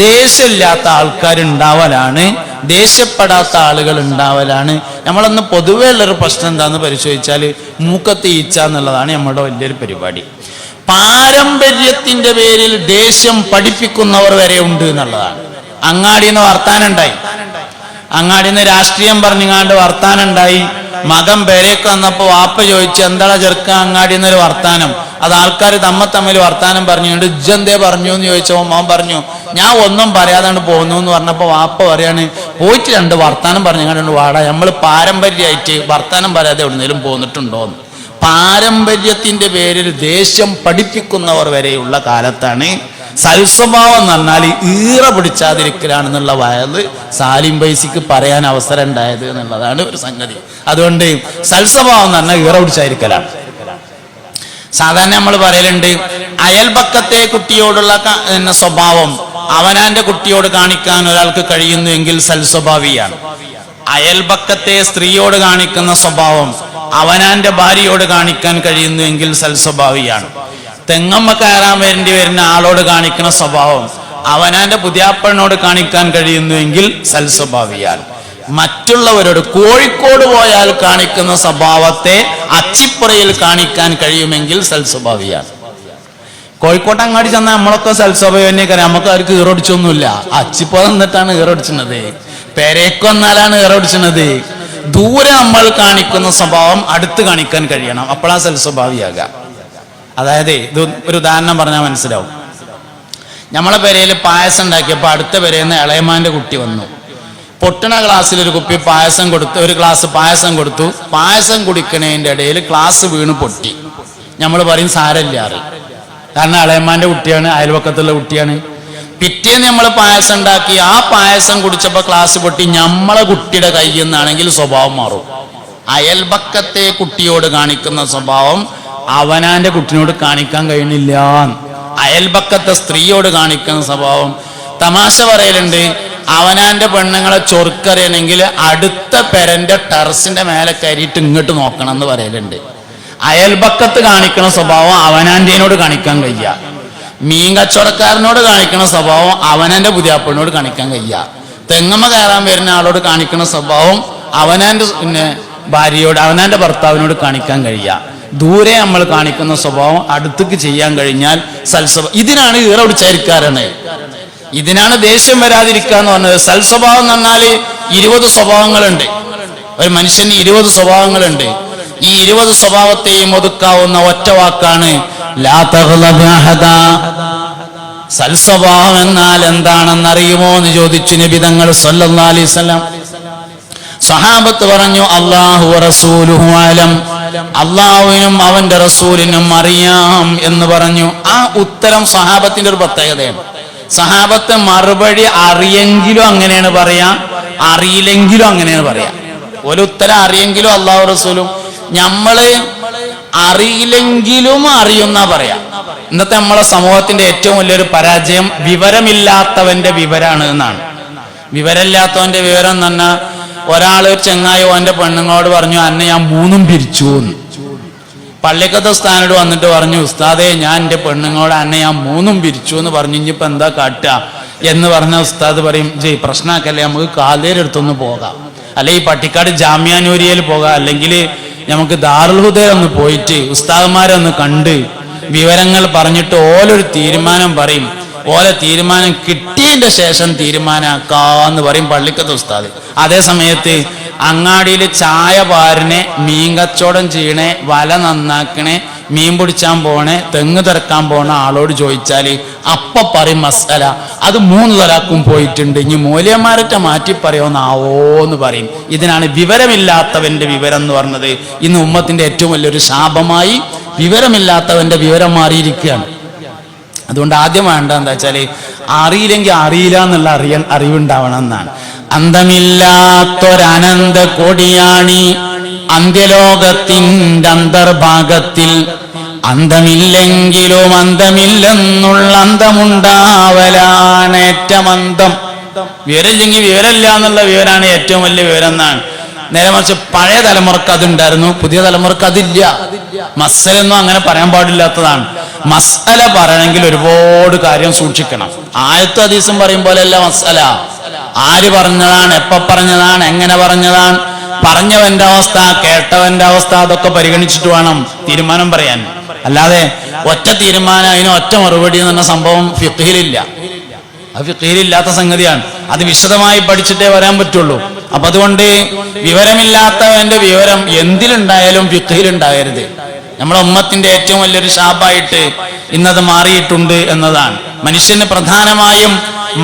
ദേഷ്യമില്ലാത്ത ആൾക്കാരുണ്ടാവലാണ്, ദേഷ്യപ്പെടാത്ത ആളുകൾ ഉണ്ടാവലാണ്. നമ്മളന്ന് പൊതുവേ ഉള്ളൊരു പ്രശ്നം എന്താന്ന് പരിശോധിച്ചാൽ മൂക്കത്ത് ഈച്ച എന്നുള്ളതാണ് നമ്മുടെ വലിയൊരു പരിപാടി. പാരമ്പര്യത്തിന്റെ പേരിൽ ദേഷ്യം പഠിപ്പിക്കുന്നവർ വരെ ഉണ്ട് എന്നുള്ളതാണ്. അങ്ങാടിന്ന് വർത്താനുണ്ടായി, അങ്ങാടിന്ന് രാഷ്ട്രീയം പറഞ്ഞുങ്ങാണ്ട് വർത്താനുണ്ടായി. മകൻ പേരേക്ക് വന്നപ്പോ വാപ്പ ചോദിച്ചു, എന്താണ് ചെറുക്ക അങ്ങാടിന്നൊരു വർത്താനം? അത് ആൾക്കാർ തമ്മിൽ വർത്താനം പറഞ്ഞുകൊണ്ട് ഇജ്ജെന്തേ പറഞ്ഞു എന്ന് ചോദിച്ചപ്പോ മോൻ പറഞ്ഞു, ഞാൻ ഒന്നും പറയാതാണ് പോകുന്നു എന്ന് പറഞ്ഞപ്പോ വാപ്പ പറയാണ്, പോയിട്ട് രണ്ട് വർത്താനം പറഞ്ഞുകൊണ്ട് വാടാ, നമ്മൾ പാരമ്പര്യമായിട്ട് വർത്താനം പറയാതെ എവിടുന്നേലും പോന്നിട്ടുണ്ടോന്ന്. പാരമ്പര്യത്തിന്റെ പേരിൽ ദേഷ്യം പഠിപ്പിക്കുന്നവർ വരെയുള്ള കാലത്താണ് സൽസ്വഭാവം എന്ന് പറഞ്ഞാൽ ഈറ പിടിച്ചാതിരിക്കലാണെന്നുള്ള വയത് സാലിം ബൈസിക്ക് പറയാൻ അവസരം ഉണ്ടായത് എന്നുള്ളതാണ് ഒരു സംഗതി. അതുകൊണ്ട് സൽസ്വഭാവം എന്ന് പറഞ്ഞാൽ ഈറ പിടിച്ചായിരിക്കലാണ്. സാധാരണ നമ്മൾ പറയലുണ്ട്, അയൽപക്കത്തെ കുട്ടിയോടുള്ള സ്വഭാവം അവനാന്റെ കുട്ടിയോട് കാണിക്കാൻ ഒരാൾക്ക് കഴിയുന്നുവെങ്കിൽ സൽസ്വഭാവിയാണ്. അയൽപക്കത്തെ സ്ത്രീയോട് കാണിക്കുന്ന സ്വഭാവം അവനാന്റെ ഭാര്യയോട് കാണിക്കാൻ കഴിയുന്നുവെങ്കിൽ സൽസ്വഭാവിയാണ്. തെങ്ങമ്മ കയറാൻ വരുന്ന ആളോട് കാണിക്കുന്ന സ്വഭാവം അവനാന്റെ പുതിയാപ്പനോട് കാണിക്കാൻ കഴിയുന്നുവെങ്കിൽ സൽസ്വഭാവിയാണ്. മറ്റുള്ളവരോട് കോഴിക്കോട് പോയാൽ കാണിക്കുന്ന സ്വഭാവത്തെ അച്ചിപ്പുറയിൽ കാണിക്കാൻ കഴിയുമെങ്കിൽ സൽസ്വഭാവിയാണ്. കോഴിക്കോട്ട് അങ്ങാടി ചെന്നാൽ നമ്മളൊക്കെ സൽസ്വഭാവം തന്നെയൊക്കെ, നമുക്ക് ആർക്ക് ഈറൊടിച്ചൊന്നുമില്ല. അച്ചിപ്പുറ എന്നിട്ടാണ് ഈറൊടിച്ചത്, പെരേക്ക് വന്നാലാണ് ഈറൊടിച്ചത്. ദൂരെ നമ്മൾ കാണിക്കുന്ന സ്വഭാവം അടുത്ത് കാണിക്കാൻ കഴിയണം, അപ്പോഴാണ് സൽസ്വഭാവിയാകാം. അതായത് ഇത് ഒരു ഉദാഹരണം പറഞ്ഞാൽ മനസ്സിലാവും. നമ്മളെ പെരയിൽ പായസം ഉണ്ടാക്കിയപ്പോൾ അടുത്ത പെരയിൽ ഇളയമാന്റെ കുട്ടി വന്നു. പൊട്ടണ ഗ്ലാസ്സിൽ ഒരു കുപ്പി പായസം കൊടുത്തു, ഒരു ഗ്ലാസ് പായസം കൊടുത്തു. പായസം കുടിക്കണതിൻ്റെ ഇടയിൽ ഗ്ലാസ് വീണ് പൊട്ടി. നമ്മൾ പറയും സാരമില്ല, കാരണം ഇളയമാന്റെ കുട്ടിയാണ്, അയൽവക്കത്തുള്ള കുട്ടിയാണ്. പിറ്റേന്ന് നമ്മൾ പായസം ഉണ്ടാക്കി, ആ പായസം കുടിച്ചപ്പോൾ ഗ്ലാസ് പൊട്ടി. നമ്മളെ കുട്ടിയുടെ കയ്യിൽ നിന്നാണെങ്കിൽ സ്വഭാവം മാറും. അയൽപക്കത്തെ കുട്ടിയോട് കാണിക്കുന്ന സ്വഭാവം അവനാന്റെ കുട്ടിനോട് കാണിക്കാൻ കഴിയുന്നില്ല. അയൽപക്കത്തെ സ്ത്രീയോട് കാണിക്കുന്ന സ്വഭാവം, തമാശ പറയലുണ്ട്, അവനാന്റെ പെണ്ണുങ്ങളെ ചൊറുക്കറിയണമെങ്കിൽ അടുത്ത പെരന്റെ ടെറസിന്റെ മേലെ കയറിയിട്ട് ഇങ്ങോട്ട് നോക്കണം എന്ന് പറയലുണ്ട്. അയൽപക്കത്ത് കാണിക്കുന്ന സ്വഭാവം അവനാന്റെനോട് കാണിക്കാൻ കഴിയുക. മീൻ കച്ചവടക്കാരനോട് കാണിക്കുന്ന സ്വഭാവം അവനാന്റെ പുതിയാപ്പനോട് കാണിക്കാൻ കഴിയുക. തെങ്ങമ്മ കയറാൻ വരുന്ന ആളോട് കാണിക്കുന്ന സ്വഭാവം അവനാന്റെ ഭാര്യയോട്, അവനാന്റെ ഭർത്താവിനോട് കാണിക്കാൻ കഴിയുക. ദൂരെ നമ്മൾ കാണിക്കുന്ന സ്വഭാവം അടുത്തേക്ക് ചെയ്യാൻ കഴിഞ്ഞാൽ സൽസ്വഭാവം. ഇതിനാണ് ഈറ പിടിച്ചായിരിക്കാറാണ്, ഇതിനാണ് ദേഷ്യം വരാതിരിക്കുക എന്ന് പറഞ്ഞത്. സൽസ്വഭാവം എന്ന് പറഞ്ഞാൽ 20 സ്വഭാവങ്ങളുണ്ട്. ഒരു മനുഷ്യന് 20 സ്വഭാവങ്ങളുണ്ട്. ഈ 20 സ്വഭാവത്തെയും ഒതുക്കാവുന്ന ഒറ്റ വാക്കാണ് ലാ തഗ്ളബ് അഹദ. സൽസ്വഭാവം എന്നാൽ എന്താണെന്ന് അറിയുമോ എന്ന് ചോദിച്ചു നബി തങ്ങൾ സല്ലല്ലാഹു അലൈഹി വസല്ലം. സഹാബത്ത് പറഞ്ഞു, അല്ലാഹു റസൂലുഹു അലം, അള്ളാഹുവിനും അവന്റെ റസൂലിനും അറിയാം എന്ന് പറഞ്ഞു. ആ ഉത്തരം സഹാബത്തിന്റെ ഒരു പ്രത്യേകതയാണ്. സഹാബത്ത് മറുപടി അറിയെങ്കിലും അങ്ങനെയാണ് പറയാ, അറിയില്ലെങ്കിലും അങ്ങനെയാണ് പറയാ. ഒരു ഉത്തരം അറിയെങ്കിലും അള്ളാഹു റസൂലും, നമ്മള് അറിയില്ലെങ്കിലും അറിയുന്ന പറയാ. ഇന്നത്തെ നമ്മളെ സമൂഹത്തിന്റെ ഏറ്റവും വലിയൊരു പരാജയം വിവരമില്ലാത്തവന്റെ വിവരാണ് എന്നാണ്. വിവരമില്ലാത്തവന്റെ വിവരം എന്ന് പറഞ്ഞാൽ, ഒരാള് ചെങ്ങായോ എന്റെ പെണ്ണുങ്ങളോട് പറഞ്ഞു, അന്നെ ഞാൻ 3 പിരിച്ചു എന്ന്. പള്ളിക്കത്തെ സ്ഥാനോട് വന്നിട്ട് പറഞ്ഞു, ഉസ്താദേ ഞാൻ എന്റെ പെണ്ണുങ്ങളോട് അന്നെ ഞാൻ 3 പിരിച്ചു എന്ന് പറഞ്ഞു, ഇനിയിപ്പോ എന്താ കാട്ടുക എന്ന് പറഞ്ഞ ഉസ്താദ് പറയും, ജയ് പ്രശ്നമാക്കല്ലേ, നമുക്ക് കാലേരെടുത്തൊന്ന് പോകാം, അല്ലെ ഈ പട്ടിക്കാട് ജാമ്യാനൂരിയയിൽ പോകാം, അല്ലെങ്കിൽ നമുക്ക് ദാറുൽ ഹുദയിൽ ഒന്ന് പോയിട്ട് ഉസ്താദന്മാരെ ഒന്ന് കണ്ട് വിവരങ്ങൾ പറഞ്ഞിട്ട് ഓലൊരു തീരുമാനം പറയും. ഓലെ തീരുമാനം കിട്ടിയതിന്റെ ശേഷം തീരുമാനാക്കാന്ന് പറയും പള്ളിക്കത്തെ ഉസ്താദ്. അതേ സമയത്ത് അങ്ങാടിയിൽ ചായ പാരനെ, മീൻ കച്ചവടം ചെയ്യണേ, വല നന്നാക്കണേ, മീൻ പിടിച്ചാൻ പോണേ, തെങ്ങ് തിറക്കാൻ പോണ ആളോട് ചോദിച്ചാല് അപ്പ പറയും മസാല അത് 3 തലാക്കും പോയിട്ടുണ്ട്, ഇനി മൂല്യന്മാരൊക്കെ മാറ്റി പറയുമെന്നാവോന്ന് പറയും. ഇതിനാണ് വിവരമില്ലാത്തവന്റെ വിവരം എന്ന് പറഞ്ഞത്. ഇന്ന് ഉമ്മത്തിന്റെ ഏറ്റവും വലിയൊരു ശാപമായി വിവരമില്ലാത്തവന്റെ വിവരം മാറിയിരിക്കുകയാണ്. അതുകൊണ്ട് ആദ്യം വേണ്ട എന്താ വെച്ചാല്, അറിയില്ലെങ്കിൽ അറിയില്ല എന്നുള്ള അറിവുണ്ടാവണം എന്നാണ്. അന്തമില്ലാത്തൊരനന്ത കൊടിയാണി അന്ത്യലോകത്തിൻ്റെ അന്തർഭാഗത്തിൽ, അന്തമില്ലെങ്കിലും അന്തമില്ലെന്നുള്ള അന്തമുണ്ടാവലാണ് ഏറ്റവും അന്തം. വിവരമില്ലെങ്കിൽ വിവരമില്ല എന്നുള്ള വിവരമാണ് ഏറ്റവും വലിയ വിവരം എന്നാണ്. നേരെ മറിച്ച് പഴയ തലമുറക്ക് അതുണ്ടായിരുന്നു, പുതിയ തലമുറക്ക് അതില്ല. മസ്അലൊന്നും അങ്ങനെ പറയാൻ പാടില്ലാത്തതാണ്. മസ്അല പറയണമെങ്കിൽ ഒരുപാട് കാര്യം സൂക്ഷിക്കണം. ആയത്തും ഹദീസും പറയും പോലെയല്ല മസ്അല. ആര് പറഞ്ഞതാണ്, എപ്പോ പറഞ്ഞതാണ്, എങ്ങനെ പറഞ്ഞതാണ്, പറഞ്ഞവന്റെ അവസ്ഥ, കേട്ടവന്റെ അവസ്ഥ, അതൊക്കെ പരിഗണിച്ചിട്ട് വേണം തീരുമാനം പറയാൻ. അല്ലാതെ ഒറ്റ തീരുമാനം അതിന് ഒറ്റ മറുപടി എന്ന് പറഞ്ഞ സംഭവം ഫിഖ്ഹിലില്ല. അത് ഫിഖ്ഹിലില്ലാത്ത സംഗതിയാണ്. അത് വിശദമായി പഠിച്ചിട്ടേ വരാൻ പറ്റുള്ളൂ. അപ്പൊ അതുകൊണ്ട് വിവരമില്ലാത്തവന്റെ വിവരം എന്തിലുണ്ടായാലും ഫിഖ്ഹിലുണ്ടാകരുത്. നമ്മുടെ ഉമ്മത്തിന്റെ ഏറ്റവും വലിയൊരു ശാപായിട്ട് ഇന്നത് മാറിയിട്ടുണ്ട് എന്നതാണ്. മനുഷ്യന് പ്രധാനമായും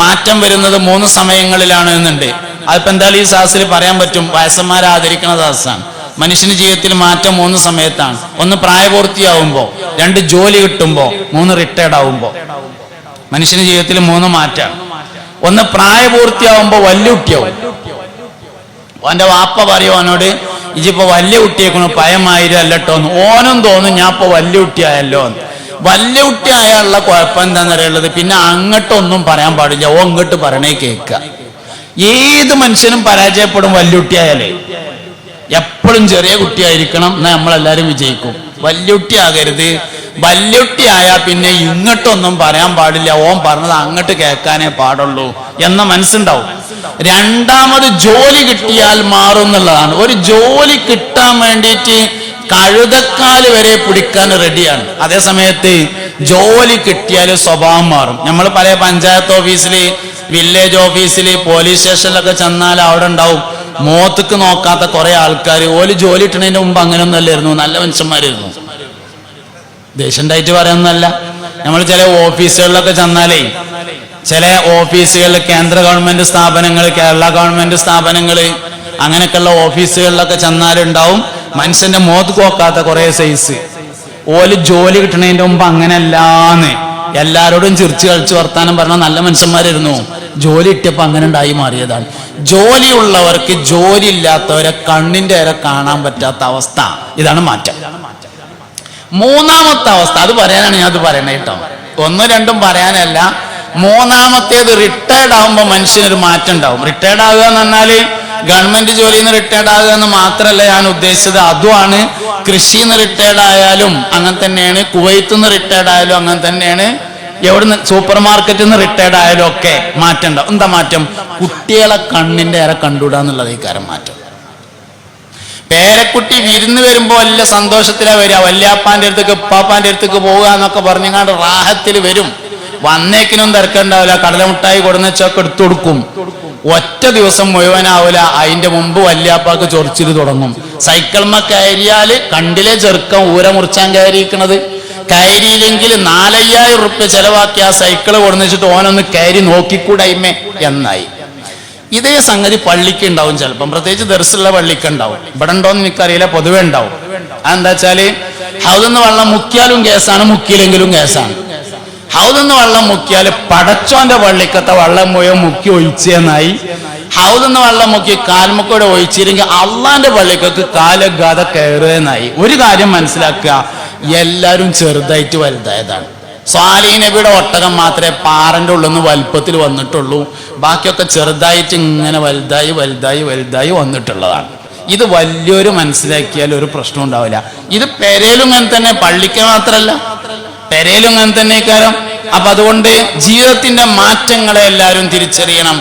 മാറ്റം വരുന്നത് 3 സമയങ്ങളിലാണ് എന്നുണ്ട്. അതിപ്പോ എന്തായാലും ഈ സാഹസിൽ പറയാൻ പറ്റും. വയസ്സന്മാരെ ആദരിക്കുന്ന സാഹസാണ്. മനുഷ്യന്റെ ജീവിതത്തിൽ മാറ്റം 3 സമയത്താണ്. 1 പ്രായപൂർത്തിയാവുമ്പോ, 2 ജോലി കിട്ടുമ്പോ, 3 റിട്ടയർഡ് ആവുമ്പോ. മനുഷ്യന്റെ ജീവിതത്തിൽ 3 മാറ്റാണ്. 1 പ്രായപൂർത്തിയാവുമ്പോ വലിയ കുട്ടിയാവും. ഓന്റെ വാപ്പ പറയും ഓനോട്, ഇജിപ്പോ വലിയ കുട്ടിയേക്കണു, പയമായിരം അല്ലട്ടോന്ന്. ഓനും തോന്നും ഞാൻ ഇപ്പൊ വലിയ കുട്ടിയായല്ലോ എന്ന്. വലിയ കുട്ടി ആയാലുള്ള കുഴപ്പം എന്താണെന്നറിയുള്ളത്, പിന്നെ അങ്ങോട്ടൊന്നും പറയാൻ പാടില്ല, ഓ ഇങ്ങോട്ട് പറയണേ കേൾക്കുക. ഏത് മനുഷ്യനും പരാജയപ്പെടും വലിയ കുട്ടിയായാലേ. എപ്പോഴും ചെറിയ കുട്ടിയായിരിക്കണം, എന്നാൽ നമ്മളെല്ലാരും വിജയിക്കും. വലിയ കുട്ടി ആകരുത്. വലിയ കുട്ടി ആയാൽ പിന്നെ ഇങ്ങോട്ടൊന്നും പറയാൻ പാടില്ല, ഓൻ പറഞ്ഞത് അങ്ങോട്ട് കേൾക്കാനേ പാടുള്ളൂ എന്ന മനസ്സുണ്ടാവും. രണ്ടാമത് ജോലി കിട്ടിയാൽ മാറും എന്നുള്ളതാണ്. ഒരു ജോലി കിട്ടാൻ വേണ്ടിയിട്ട് കഴുതക്കാല് വരെ പിടിക്കാൻ റെഡിയാണ്. അതേ സമയത്ത് ജോലി കിട്ടിയാൽ സ്വഭാവം മാറും. നമ്മൾ പല പഞ്ചായത്ത് ഓഫീസിൽ, വില്ലേജ് ഓഫീസിൽ, പോലീസ് സ്റ്റേഷനിലൊക്കെ ചെന്നാൽ അവിടെ ഉണ്ടാവും മോത്തക്ക് നോക്കാത്ത കുറെ ആൾക്കാർ. ഓല് ജോലി കിട്ടുന്നതിന് മുമ്പ് അങ്ങനെയൊന്നും അല്ലായിരുന്നു, നല്ല മനുഷ്യന്മാരായിരുന്നു. ദേഷ്യണ്ടായിട്ട് പറയുന്നതല്ല. നമ്മൾ ചില ഓഫീസുകളിലൊക്കെ ചെന്നാലേ, ചില ഓഫീസുകളിൽ കേന്ദ്ര ഗവൺമെന്റ് സ്ഥാപനങ്ങൾ, കേരള ഗവൺമെന്റ് സ്ഥാപനങ്ങൾ, അങ്ങനെയൊക്കെയുള്ള ഓഫീസുകളിലൊക്കെ ചെന്നാലുണ്ടാവും മനുഷ്യന്റെ മോത്ത് നോക്കാത്ത കുറെ സൈസ്. ഓല് ജോലി കിട്ടണതിന്റെ മുമ്പ് അങ്ങനെയല്ലാന്ന് എല്ലാരോടും ചിരിച്ചു കളിച്ച് വർത്താനം പറഞ്ഞ നല്ല മനുഷ്യന്മാരായിരുന്നു. ജോലി കിട്ടിയപ്പോ അങ്ങനെ ഉണ്ടായി മാറിയതാണ്. ജോലിയുള്ളവർക്ക് ജോലി ഇല്ലാത്തവരെ കണ്ണിന്റെ നേരെ കാണാൻ പറ്റാത്ത അവസ്ഥ. ഇതാണ് മാറ്റം. മൂന്നാമത്തെ അവസ്ഥ, അത് പറയാനാണ് ഞാൻ അത് പറയണേ കേട്ടോ. 1, 2 പറയാനല്ല. മൂന്നാമത്തേത് റിട്ടയർഡ് ആകുമ്പോൾ മനുഷ്യനൊരു മാറ്റം ഉണ്ടാവും. റിട്ടയർഡ് ആകുക എന്ന് പറഞ്ഞാല് ഗവൺമെന്റ് ജോലിയിൽ നിന്ന് റിട്ടയർഡ് ആകുക എന്ന് മാത്രമല്ല ഞാൻ ഉദ്ദേശിച്ചത്, അതുമാണ്. കൃഷിയിൽ നിന്ന് റിട്ടയർഡ് ആയാലും അങ്ങനെ തന്നെയാണ്, കുവൈത്തിൽ നിന്ന് റിട്ടയർഡ് ആയാലും അങ്ങനെ തന്നെയാണ്, എവിടുന്ന് സൂപ്പർ മാർക്കറ്റിൽ നിന്ന് റിട്ടയർഡ് ആയാലും ഒക്കെ മാറ്റം ഉണ്ടാവും. എന്താ മാറ്റം? കുട്ടികളെ കണ്ണിന്റെ ഏറെ കണ്ടുവിടാന്നുള്ളത് ഈ കാര്യം മാറ്റം. പേരക്കുട്ടി വിരുന്ന് വരുമ്പോ വലിയ സന്തോഷത്തിലാണ് വരിക. വല്യാപ്പാന്റെ അടുത്തേക്ക്, ഉപ്പാപ്പാന്റെ അടുത്തേക്ക് പോവുക എന്നൊക്കെ പറഞ്ഞാണ്ട് റാഹത്തിൽ വരും. വന്നേക്കിനും തിരക്കുണ്ടാവില്ല. കടലമുട്ടായി കൊടുന്നച്ചൊക്കെ എടുത്തു കൊടുക്കും. ഒറ്റ ദിവസം മുഴുവനാവില്ല. അതിന്റെ മുമ്പ് വല്യാപ്പാക്ക് ചൊറിച്ചിൽ തുടങ്ങും. സൈക്കിൾമ കയറിയാല് കണ്ടിലെ ചെറുക്കം ഊര മുറിച്ചാൻ കയറിയിരിക്കണത്. കയറിയില്ലെങ്കിൽ 4000 റുപ്യ ചെലവാക്കി ആ സൈക്കിള് കൊടുന്നിച്ചിട്ട് ഓനൊന്ന് കയറി നോക്കിക്കൂടൈമേ എന്നായി. ഇതേ സംഗതി പള്ളിക്ക് ഉണ്ടാവും ചിലപ്പം, പ്രത്യേകിച്ച് ദർസുള്ള പള്ളിക്ക് ഉണ്ടാവും. ഇവിടെ ഉണ്ടോന്ന് എനിക്കറിയില്ല, പൊതുവെ ഉണ്ടാവും. അതെന്താ വെച്ചാല് ഹൗദെന്ന് വെള്ളം മുക്കിയാലും കേസാണ്, മുക്കിയില്ലെങ്കിലും കേസാണ്. ഹൗദെന്ന് വെള്ളം മുക്കിയാൽ പടച്ചോന്റെ പള്ളിക്കത്തെ വെള്ളം മുഴുവൻ മുക്കി ഒഴിച്ചെന്നായി. ഹൗദെന്ന് വെള്ളം മുക്കി കാൽമുക്കോടെ ഒഴിച്ചില്ലെങ്കിൽ അള്ളാന്റെ പള്ളിക്കൊക്കെ കാലഗാഥ കയറുകയെന്നായി. ഒരു കാര്യം മനസ്സിലാക്കുക, എല്ലാവരും ചെറുതായിട്ട് വലുതായതാണ്. സ്വാലിഹ് നബിയുടെ ഒട്ടകം മാത്രമേ പാറന്റെ ഉള്ളിൽ നിന്ന് വലുപ്പത്തിൽ വന്നിട്ടുള്ളൂ. ബാക്കിയൊക്കെ ചെറുതായിട്ട് ഇങ്ങനെ വലുതായി വലുതായി വലുതായി വന്നിട്ടുള്ളതാണ്. ഇത് വലിയൊരു മനസ്സിലാക്കിയാൽ ഒരു പ്രശ്നം ഉണ്ടാവില്ല. ഇത് പെരയിലും അങ്ങനെ തന്നെ, പള്ളിക്ക് മാത്രമല്ല, പെരയിലും അങ്ങനെ തന്നെ കാര്യം. അപ്പൊ അതുകൊണ്ട് ജീവിതത്തിന്റെ മാറ്റങ്ങളെ എല്ലാവരും തിരിച്ചറിയണം.